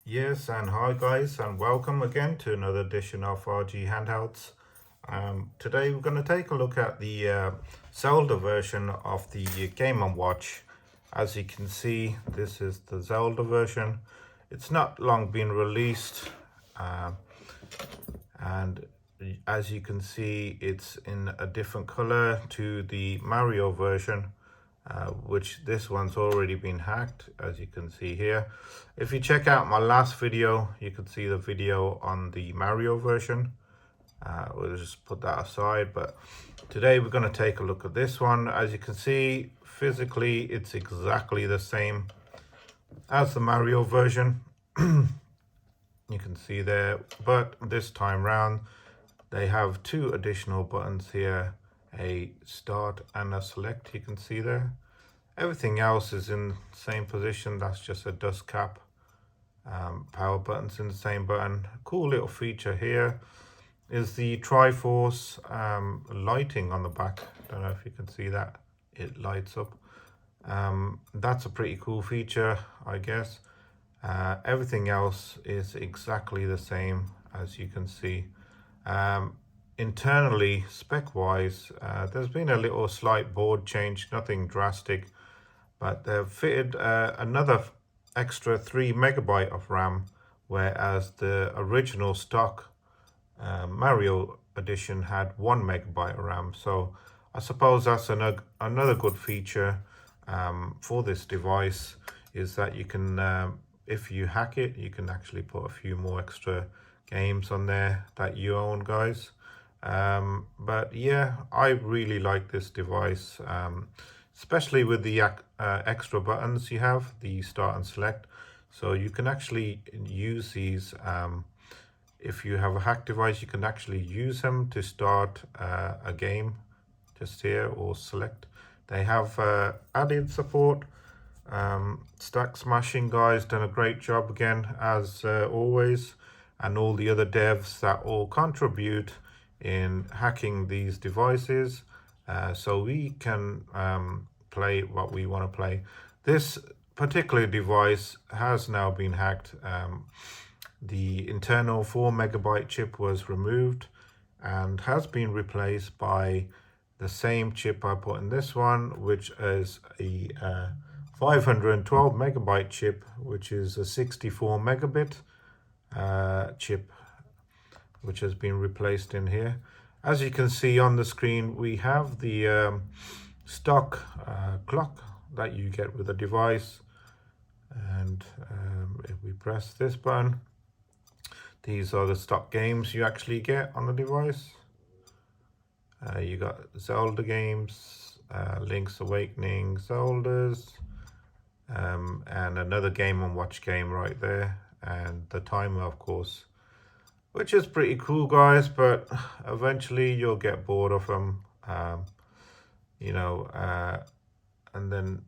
Yes, and hi guys, and welcome again to another edition of RGhandhelds. Today we're going to take a look at the Zelda version of the Game&watch. As you can see, this is the Zelda version. It's not long been released, and as you can see, it's in a different color to the Mario version. Which this one's already been hacked, as you can see here. If you check out my last video, you could see the video on the Mario version. We'll just put that aside, but today we're going to take a look at this one. As you can see, physically it's exactly the same as the Mario version. You can see there, but this time round they have two additional buttons here, a start and a select. You can see there. Everything else is in the same position. That's just a dust cap. Power buttons in the same button. Cool little feature here is the Triforce lighting on the back. Don't know if you can see that. It lights up. That's a pretty cool feature, I guess. Everything else is exactly the same, as you can see. Internally, spec-wise, there's been a little slight board change, nothing drastic, but they've fitted another extra 3 megabyte of RAM, whereas the original stock Mario edition had 1 megabyte of RAM. So I suppose that's another good feature for this device, is that you can, if you hack it, you can actually put a few more extra games on there that you own, guys. But yeah, I really like this device, especially with the extra buttons you have, the start and select. So you can actually use these. If you have a hack device, you can actually use them to start a game just here, or select. They have added support. Stack Smashing guys done a great job again, as always, and all the other devs that all contribute in hacking these devices, so we can play what we want to play. This particular device has now been hacked. The internal 4 megabyte chip was removed and has been replaced by the same chip I put in this one, which is a 512 megabyte chip, which is a 64 megabit chip, which has been replaced in here. As you can see on the screen, we have the stock clock that you get with the device, and if we press this button, these are the stock games you actually get on the device. You got Zelda games, Link's Awakening, Zeldas, and another Game&watch game right there, and the timer, of course, which is pretty cool, guys, but eventually you'll get bored of them, and then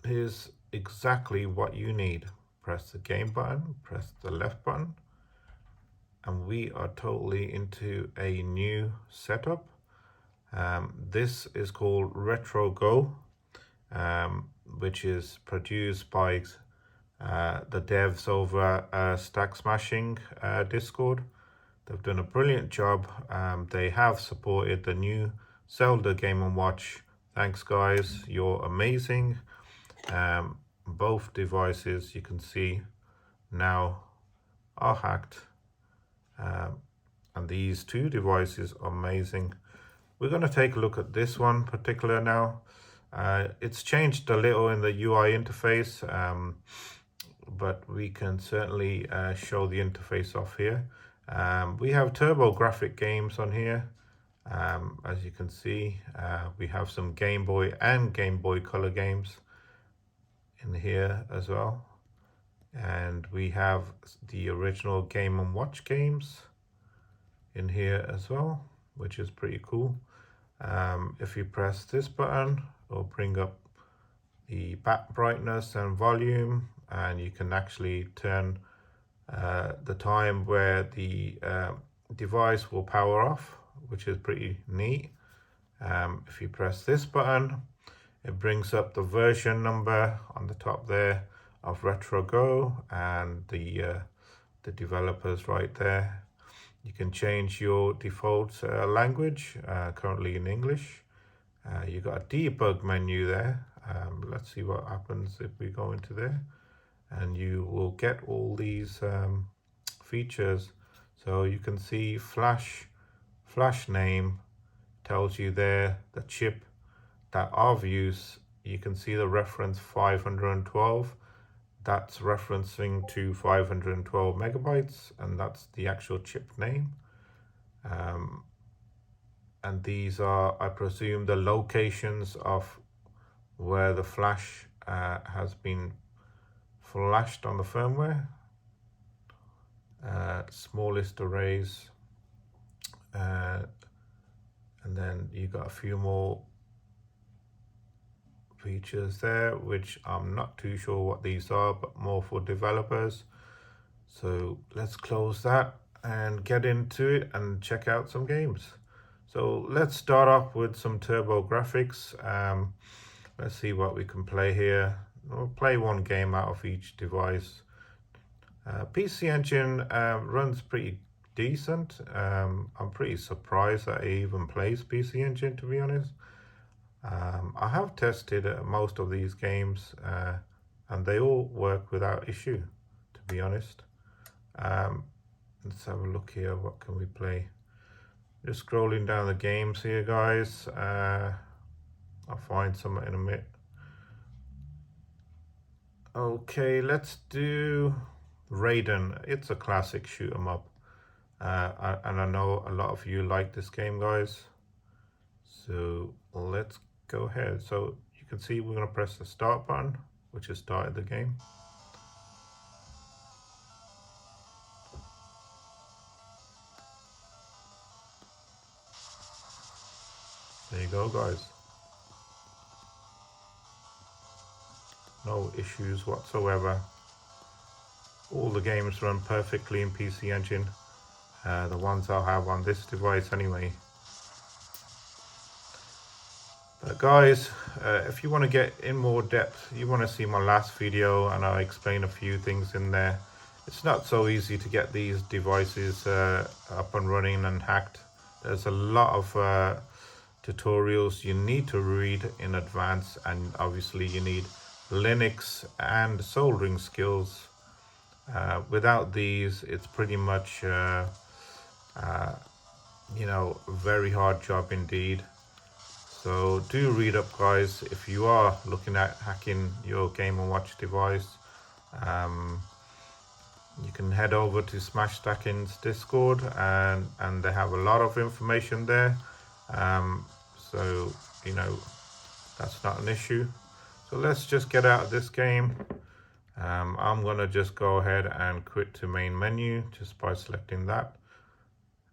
here's exactly what you need. Press the game button, press the left button, and we are totally into a new setup. This is called Retro Go, which is produced by the devs over Stack Smashing Discord. They've done a brilliant job. They have supported the new Zelda Game&watch. Thanks, guys, you're amazing. Both devices, you can see now, are hacked, and these two devices are amazing. We're going to take a look at this one particular now. It's changed a little in the UI interface, but we can certainly show the interface off here. We have TurboGrafx games on here. As you can see, we have some Game Boy and Game Boy Color games in here as well, and we have the original Game&watch games in here as well, which is pretty cool. If you press this button, it'll bring up the back brightness and volume, and you can actually turn the time where the device will power off, which is pretty neat. If you press this button, it brings up the version number on the top there of Retro Go and the developers right there. You can change your default language, currently in English. You got a debug menu there. Let's see what happens if we go into there, and you will get all these features. So you can see flash name tells you there the chip that of use. You can see the reference 512. That's referencing to 512 megabytes, and that's the actual chip name. And these are, I presume, the locations of where the flash has been flashed on the firmware. Smallest arrays, and then you got a few more features there, which I'm not too sure what these are, but more for developers. So let's close that and get into it and check out some games. So let's start off with some turbo graphics. Let's see what we can play here. We'll play one game out of each device. PC Engine runs pretty decent. I'm pretty surprised that it even plays PC Engine, to be honest. I have tested most of these games and they all work without issue, to be honest. Let's have a look here. What can we play? Just scrolling down the games here, guys. I'll find some in a minute. Okay, let's do Raiden. It's a classic shoot 'em up. And I know a lot of you like this game, guys. So let's go ahead. So you can see we're going to press the start button, which has started the game. There you go, guys. No issues whatsoever. All the games run perfectly in PC Engine. The ones I have on this device anyway. But guys, if you want to get in more depth, you want to see my last video and I explain a few things in there. It's not so easy to get these devices up and running and hacked. There's a lot of tutorials you need to read in advance, and obviously you need Linux and soldering skills. Without these, it's pretty much you know, a very hard job indeed. So do read up, guys, if you are looking at hacking your Game&Watch device. You can head over to Smash Stacking's Discord and they have a lot of information there. So, you know, that's not an issue. So let's just get out of this game. I'm going to just go ahead and quit to main menu just by selecting that.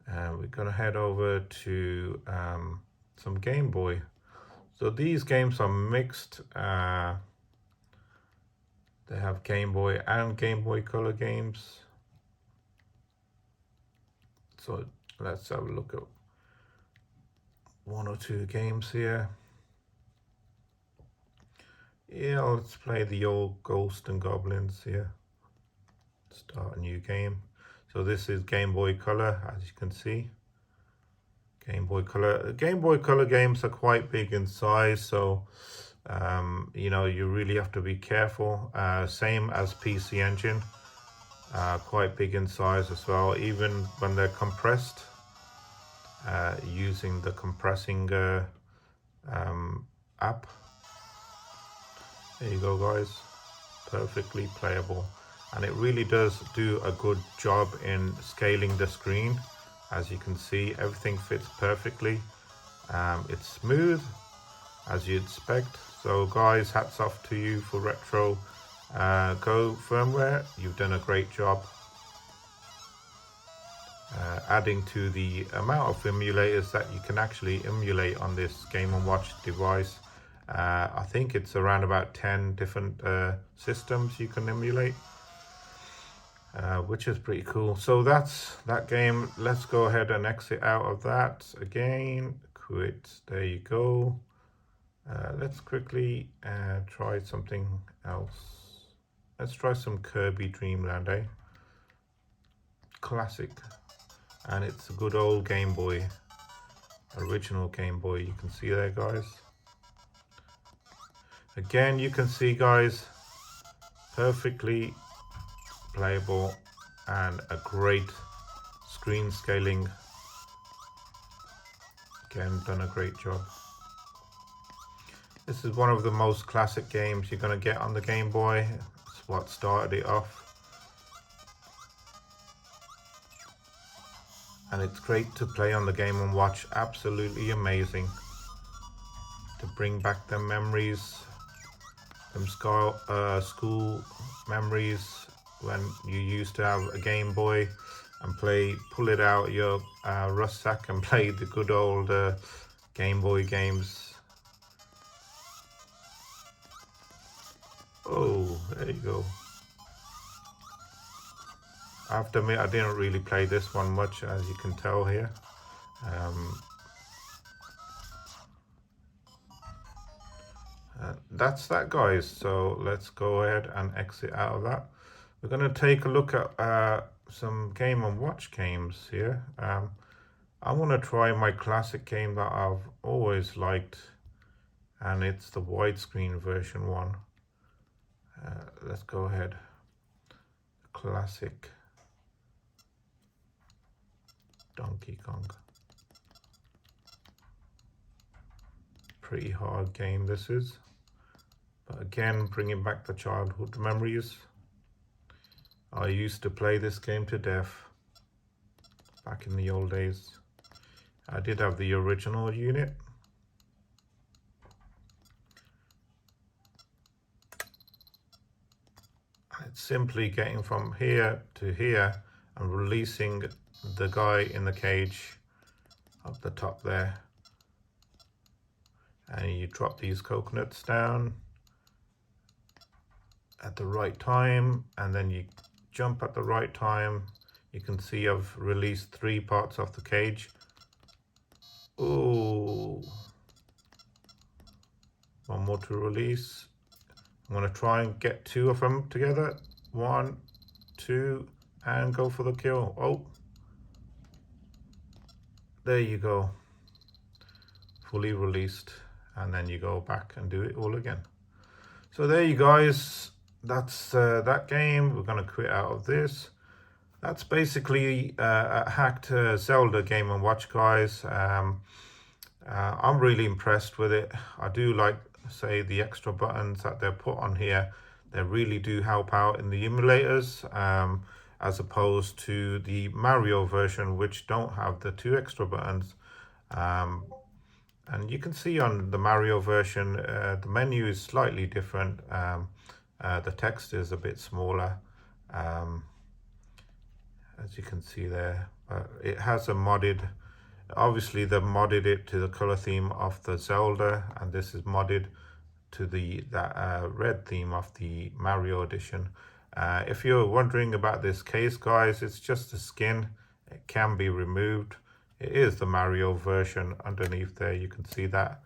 And we're going to head over to some Game Boy. So these games are mixed. They have Game Boy and Game Boy Color games. So let's have a look at one or two games here. Yeah, let's play the old Ghost and Goblins here. Start a new game. So this is Game Boy Color, as you can see. Game Boy Color. Game Boy Color games are quite big in size, so you know, you really have to be careful. Same as PC Engine, quite big in size as well, even when they're compressed, using the compressing app. There you go, guys. Perfectly playable, and it really does do a good job in scaling the screen. As you can see, everything fits perfectly. It's smooth, as you'd expect. So guys, hats off to you for Retro Go firmware. You've done a great job adding to the amount of emulators that you can actually emulate on this Game&Watch device. I think it's around about 10 different systems you can emulate, which is pretty cool. So that's that game. Let's go ahead and exit out of that again. Quit. There you go. Let's quickly try something else. Let's try some Kirby Dream Land, eh? Classic. And it's a good old Game Boy. Original Game Boy, you can see there, guys. Again, you can see, guys, perfectly playable and a great screen scaling. Again, done a great job. This is one of the most classic games you're going to get on the Game Boy. It's what started it off. And it's great to play on the Game & Watch. Absolutely amazing. To bring back them memories, them school memories when you used to have a Game Boy and pull it out your rucksack and play the good old Game Boy games. Oh, there you go. I have to admit, I didn't really play this one much, as you can tell here. That's that, guys. So let's go ahead and exit out of that. We're going to take a look at some Game & Watch games here. I want to try my classic game that I've always liked, and it's the widescreen version one. Let's go ahead. Classic Donkey Kong. Pretty hard game this is, but again, bringing back the childhood memories. I used to play this game to death back in the old days. I did have the original unit. It's simply getting from here to here and releasing the guy in the cage up the top there. And you drop these coconuts down at the right time, and then you jump at the right time. You can see I've released 3 parts of the cage. Ooh. One more to release. I'm going to try and get 2 of them together. 1, 2, and go for the kill. Oh. There you go. Fully released. And then you go back and do it all again. So there you guys. That's that game. We're going to quit out of this. That's basically a hacked Zelda Game & Watch, guys. I'm really impressed with it. I do like, say, the extra buttons that they're put on here. They really do help out in the emulators, as opposed to the Mario version, which don't have the 2 extra buttons. And you can see on the Mario version, the menu is slightly different. The text is a bit smaller, as you can see there. It has a modded, obviously they modded it to the color theme of the Zelda, and this is modded to that red theme of the Mario edition. If you're wondering about this case, guys, it's just the skin. It can be removed. It is the Mario version underneath there. You can see that.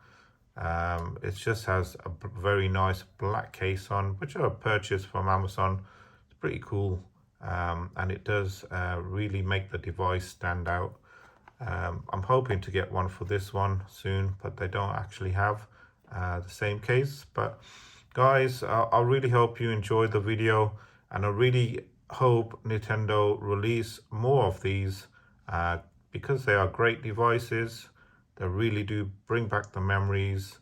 It just has a very nice black case on, which I purchased from Amazon. It's pretty cool. And it does really make the device stand out. I'm hoping to get one for this one soon, but they don't actually have the same case. But guys, I really hope you enjoyed the video, and I really hope Nintendo release more of these, because they are great devices. They really do bring back the memories,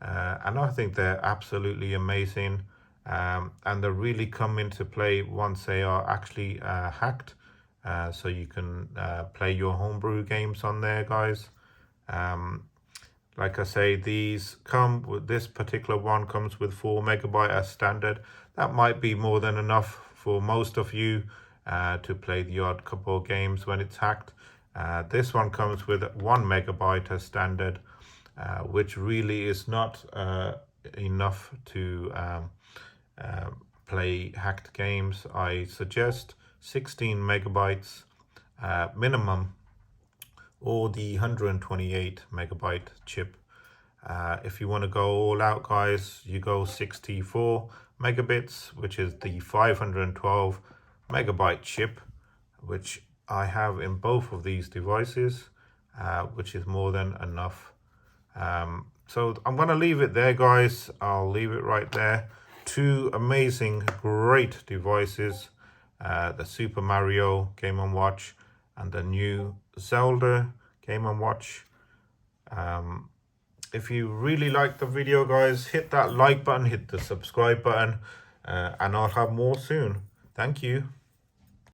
and I think they're absolutely amazing, and they really come into play once they are actually hacked, so you can play your homebrew games on there, guys. Like I say, these come with, this particular one comes with 4 megabytes as standard. That might be more than enough for most of you to play the odd couple of games when it's hacked. This one comes with 1 megabyte as standard, which really is not enough to play hacked games. I suggest 16 megabytes minimum, or the 128 megabyte chip. If you want to go all out, guys, you go 64, megabits, which is the 512 megabyte chip, which I have in both of these devices, which is more than enough. So I'm going to leave it there, guys. I'll leave it right there. Two amazing, great devices, the Super Mario Game&Watch and the new Zelda Game&Watch. If you really like the video, guys, hit that like button, hit the subscribe button, and I'll have more soon. Thank you.